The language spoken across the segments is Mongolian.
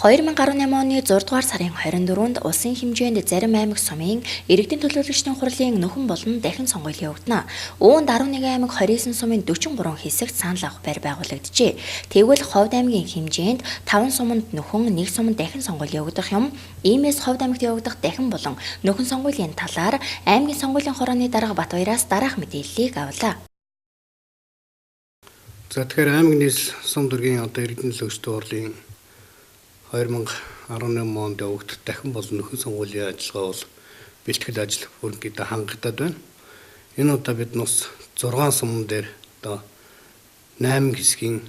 2018 оны 6 дугаар сарын 24-нд улсын хэмжээнд зарим аймаг сумын иргэдийн төлөөлөгчдийн хурлын нөхөн болон дахин сонгуул явагдана. Үүнд 11 аймаг 29 сумын 43 хэсэгт санал авах байр байгуулагджээ. Тэгвэл Ховд аймгийн хэмжээнд 5 суманд нөхөн, 1 суманд дахин сонгуул явагдах юм. Иймээс Ховд аймагт явагдах дахин болон нөхөн сонгуулийн талаар аймгийн сонгуулийн хорооны дарга Батбаяраас дараах мэдээллийг авлаа. За тэгэхээр аймаг нийс сум дөргийн иргэдийн төлөөлөгчдийн хурлын 2018 онд явагдах дахин болон нөхөн сонгуулийн ажиллагаа бол бэлтгэл ажил бүрэндэхүүн хангагдаад байна. Энэ удаа бид нус 6 сумн дээр 8 хэсгийн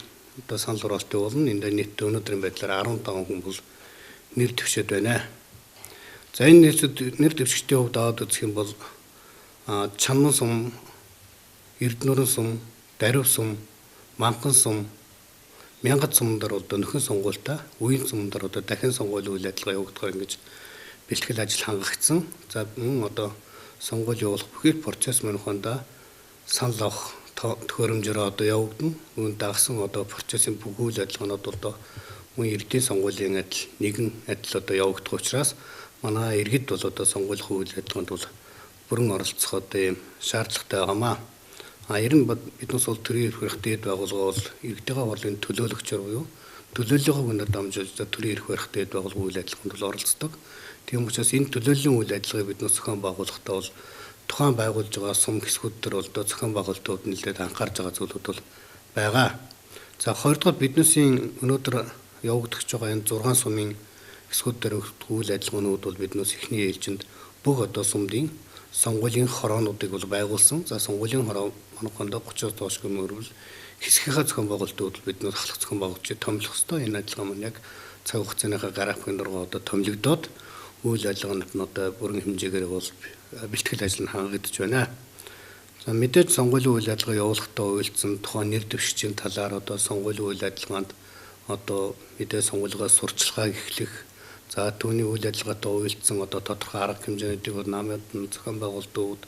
санал хураалтыг болно. Энд нийт өнөөдрийн байдлаар 15 хүн бол нэр дэвшээд байна. За энэ нэр дэвшигчдийн хувьд аваад үзэх юм бол Чанман сум, Эрдэнэрэн сум, Дарив сум, Манхан сум, Мянгат сумдар одоо нөхөн сонгуультай, үеийн сумдар одоо дахин сонгуулийн үйл ажиллагаа явагдах ингэж бэлтгэл ажил хангагдсан. За мөн одоо сонгуул явуулах бүхий процесс манайханда санал авах төхөөрөмжөөр одоо явагдана. Үүнд дагсан одоо процессын бүх үйл ажиллагаанууд одоо мөн иргэдийн сонгуулийн адил нэгэн адил одоо явагдах учраас манай иргэд бол одоо сонгуулийн үйл ажиллагаанд бол бүрэн оролцох одоо ийм шаардлагатай байгаамаа. Ер нь биднээс бол төрийн эрх барих дээд байгууллага бол иргэдийн хурлын төлөөлөгчөөр буюу төлөөллийнхөө хүнээр дамжуулж төрийн эрх барих дээд байгууллага үйл ажиллагаанд бол оролцдог. Тийм учраас энэ төлөөллийн үйл ажиллагааг биднээс зохион байгуулахдаа бол тухайн байгуулж байгаа сум хэсгүүд төр бол зохион байгуулалтууд нэлээд анхаарж байгаа зүйлүүд бол байгаа. За хоёрдугаар биднээсийн өнөөдөр явагдаж байгаа энэ 6 сумын хэсгүүд төр үйл ажиллагаанууд бол биднээс эхний ээлжинд бүх одоо сумдын сонгуулийн хороонуудыг бол байгуулсан. За сонгуулийн хороо манайханд 30-аас доош гэмээрвэл хэсгийнхаа зохион байгуулалтууд биднээс халах зохион байгуулалтыг томилох ёстой. Энэ ажиллагаа маань яг цаг хугацааныхаа графикын дургаа одоо томилогдоод үйл ажиллагаанд нь одоо бүрэн хэмжээгээр бол бэлтгэл ажил нь хангагдаж байна. За мэдээж сонгуулийн үйл ажиллагаа явуулахдаа уйлдсан тухайн нэр дэвшигчийн талаар одоо сонгуулийн үйл ажиллагаанд одоо мэдээ сонгуулийн сурчлагыг эхлэх, за түүний үйл ажиллагаатай уйлдсан одоо тодорхой арга хэмжээүүдийг намайд нь зохион байгуулалтууд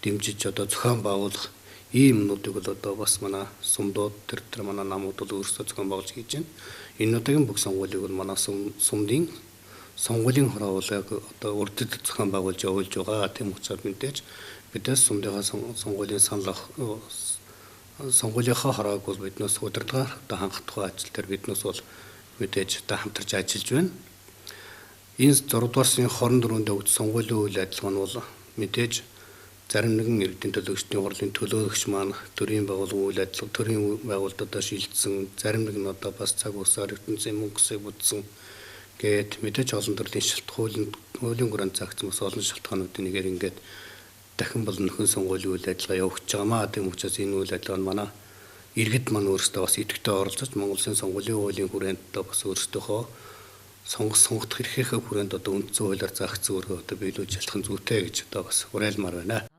дэмжиж одоо зохион байгуулах ийм юмнуудыг бол одоо бас манай сумдууд тэр манай намууд бол өөрсдөө зохион байгуулж хийж байна. Энэ удаагийн бүх сонгуулийг бол манай сумдын сонгуулийн хороо бол одоо урдд зохион байгуулж явуулж байгаа. Тийм учраас мэдээж бидээс сумдынхаа сонгуулийн сонгуулийнхаа хороог бол биднээс удирдлагаар одоо хангах тухай ажил дээр биднээс бол мэдээж одоо хамтарч ажиллаж байна. Энэ 6 дугаар сарын 24-нд явагдсан сонгуулийн үйл ажиллагаа нь бол мэдээж зарим нэгэн иргэдийн төлөөлөгчдийн хурлын төлөөлөгч маань төрийн байгууллагын үйл ажиллагаа, төрийн байгууллагуудаа шилжсэн, зарим нэг нь одоо бас цаг уусаар ертөнцийн мөнгөсөө бүтсэн гээд мэдээж олон төрлийн шалтгаан хуулийн хүрээнд заагдсан бас олон шалтгаануудын нэгээр ингээд дахин болон нөхөн сонгуулийн үйл ажиллагаа явагдаж байгаамаа. Тийм учраас энэ үйл ажиллагаа нь манай иргэд маань өөрсдөө бас идэвхтэй оролцож Монгол Улсын сонгуулийн хуулийн хүрээнд бас өөрсдийнхөө сонгох эрхийнхээ хүрээнд одоо үндсэн хуулиар заагдсан өөргөө одоо биелүүлж чадах нь зүйтэй гэж одоо бас уриалмаар байна.